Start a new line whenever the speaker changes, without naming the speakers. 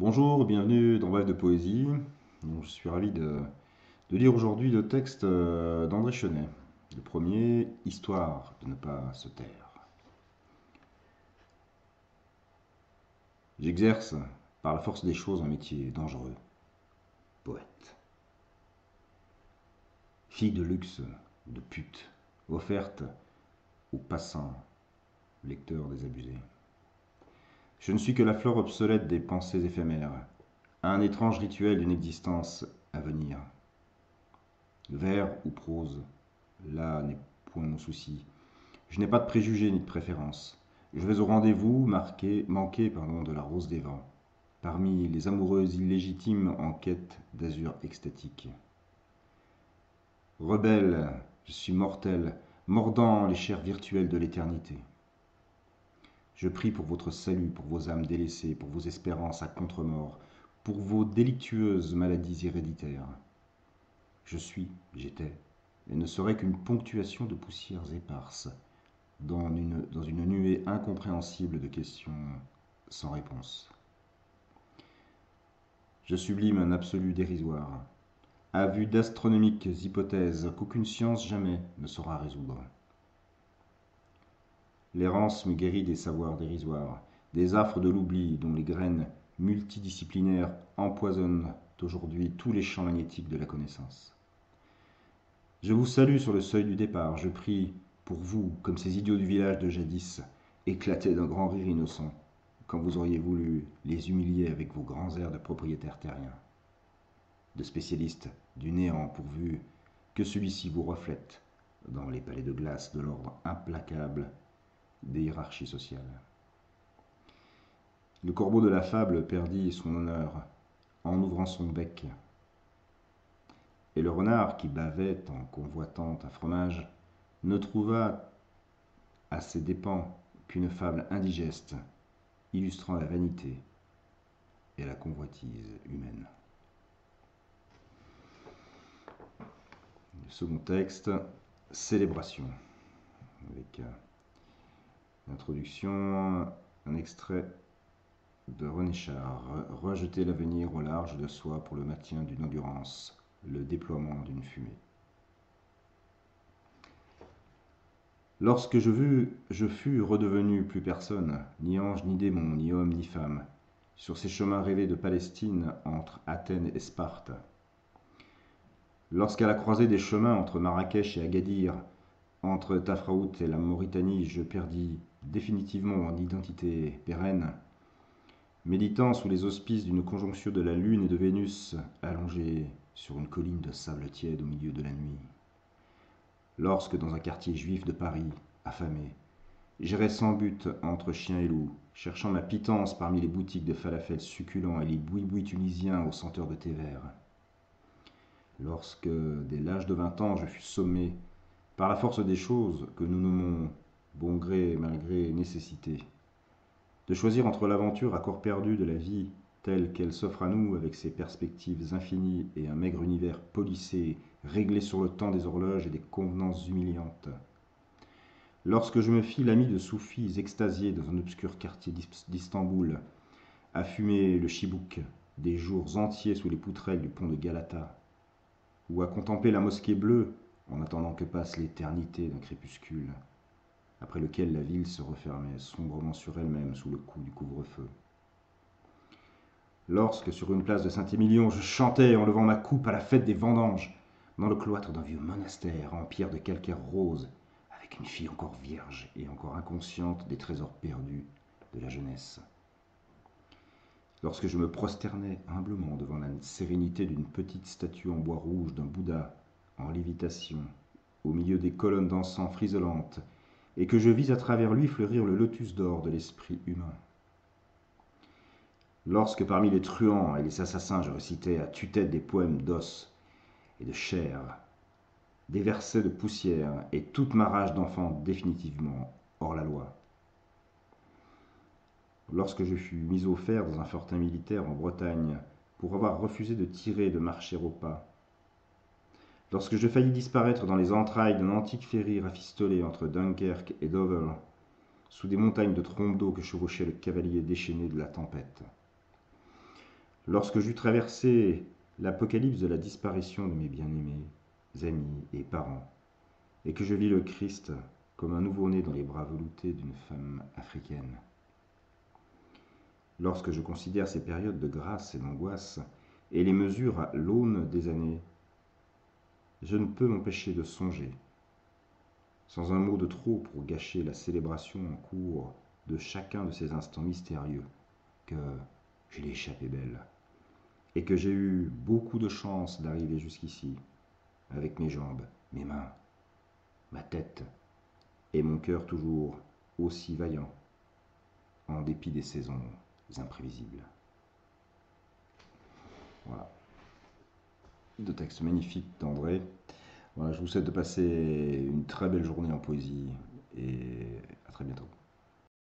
Bonjour, bienvenue dans Bref de Poésie. Donc, je suis ravi de lire aujourd'hui le texte d'André Chenet. Le premier, Histoire de ne pas se taire. J'exerce par la force des choses un métier dangereux, poète. Fille de luxe, de pute, offerte aux passants, lecteurs désabusés. Je ne suis que la fleur obsolète des pensées éphémères, un étrange rituel d'une existence à venir. Vers ou prose, là n'est point mon souci. Je n'ai pas de préjugés ni de préférences. Je vais au rendez-vous manqué de la rose des vents, parmi les amoureuses illégitimes en quête d'azur extatique. Rebelle, je suis mortel, mordant les chairs virtuelles de l'éternité. Je prie pour votre salut, pour vos âmes délaissées, pour vos espérances à contre-mort, pour vos délictueuses maladies héréditaires. Je suis, j'étais, et ne serait qu'une ponctuation de poussières éparses, dans une nuée incompréhensible de questions sans réponse. Je sublime un absolu dérisoire, à vue d'astronomiques hypothèses qu'aucune science jamais ne saura résoudre. L'errance me guérit des savoirs dérisoires, des affres de l'oubli dont les graines multidisciplinaires empoisonnent aujourd'hui tous les champs magnétiques de la connaissance. Je vous salue sur le seuil du départ, je prie pour vous, comme ces idiots du village de jadis, éclataient d'un grand rire innocent, quand vous auriez voulu les humilier avec vos grands airs de propriétaires terriens, de spécialistes du néant pourvu que celui-ci vous reflète dans les palais de glace de l'ordre implacable des hiérarchies sociales. Le corbeau de la fable perdit son honneur en ouvrant son bec, et le renard qui bavait en convoitant un fromage ne trouva à ses dépens qu'une fable indigeste, illustrant la vanité et la convoitise humaine. Le second texte, Célébration, avec l'introduction, un extrait de René Char, rejeter l'avenir au large de soi pour le maintien d'une endurance, le déploiement d'une fumée. Lorsque je fus redevenu plus personne, ni ange ni démon, ni homme ni femme, sur ces chemins rêvés de Palestine entre Athènes et Sparte. Lorsqu'à la croisée des chemins entre Marrakech et Agadir, entre Tafraout et la Mauritanie, je perdis définitivement mon identité pérenne, méditant sous les auspices d'une conjonction de la Lune et de Vénus, allongée sur une colline de sable tiède au milieu de la nuit. Lorsque, dans un quartier juif de Paris, affamé, j'errais sans but entre chien et loup, cherchant ma pitance parmi les boutiques de falafels succulents et les boui-boui tunisiens aux senteurs de thé vert. Lorsque, dès l'âge de 20 ans, je fus sommé, par la force des choses que nous nommons bon gré malgré nécessité, de choisir entre l'aventure à corps perdu de la vie telle qu'elle s'offre à nous avec ses perspectives infinies et un maigre univers polissé, réglé sur le temps des horloges et des convenances humiliantes. Lorsque je me fis l'ami de soufis extasiés dans un obscur quartier d'Istanbul, à fumer le chibouk des jours entiers sous les poutrelles du pont de Galata, ou à contempler la mosquée bleue en attendant que passe l'éternité d'un crépuscule, après lequel la ville se refermait sombrement sur elle-même sous le coup du couvre-feu. Lorsque, sur une place de Saint-Émilion, je chantais en levant ma coupe à la fête des vendanges, dans le cloître d'un vieux monastère en pierre de calcaire rose, avec une fille encore vierge et encore inconsciente des trésors perdus de la jeunesse. Lorsque je me prosternais humblement devant la sérénité d'une petite statue en bois rouge d'un Bouddha en lévitation, au milieu des colonnes d'encens frisolantes, et que je vis à travers lui fleurir le lotus d'or de l'esprit humain. Lorsque parmi les truands et les assassins je récitais à tue-tête des poèmes d'os et de chair, des versets de poussière et toute ma rage d'enfant définitivement hors la loi. Lorsque je fus mis au fer dans un fortin militaire en Bretagne pour avoir refusé de tirer et de marcher au pas. Lorsque je faillis disparaître dans les entrailles d'un antique ferry rafistolé entre Dunkerque et Dover, sous des montagnes de trompes d'eau que chevauchait le cavalier déchaîné de la tempête. Lorsque j'eus traversé l'apocalypse de la disparition de mes bien-aimés, amis et parents, et que je vis le Christ comme un nouveau-né dans les bras veloutés d'une femme africaine. Lorsque je considère ces périodes de grâce et d'angoisse, et les mesure à l'aune des années, je ne peux m'empêcher de songer, sans un mot de trop pour gâcher la célébration en cours de chacun de ces instants mystérieux, que je l'ai échappé belle, et que j'ai eu beaucoup de chance d'arriver jusqu'ici, avec mes jambes, mes mains, ma tête, et mon cœur toujours aussi vaillant, en dépit des saisons imprévisibles. Voilà. Deux textes magnifiques d'André. Voilà, je vous souhaite de passer une très belle journée en poésie et à très bientôt.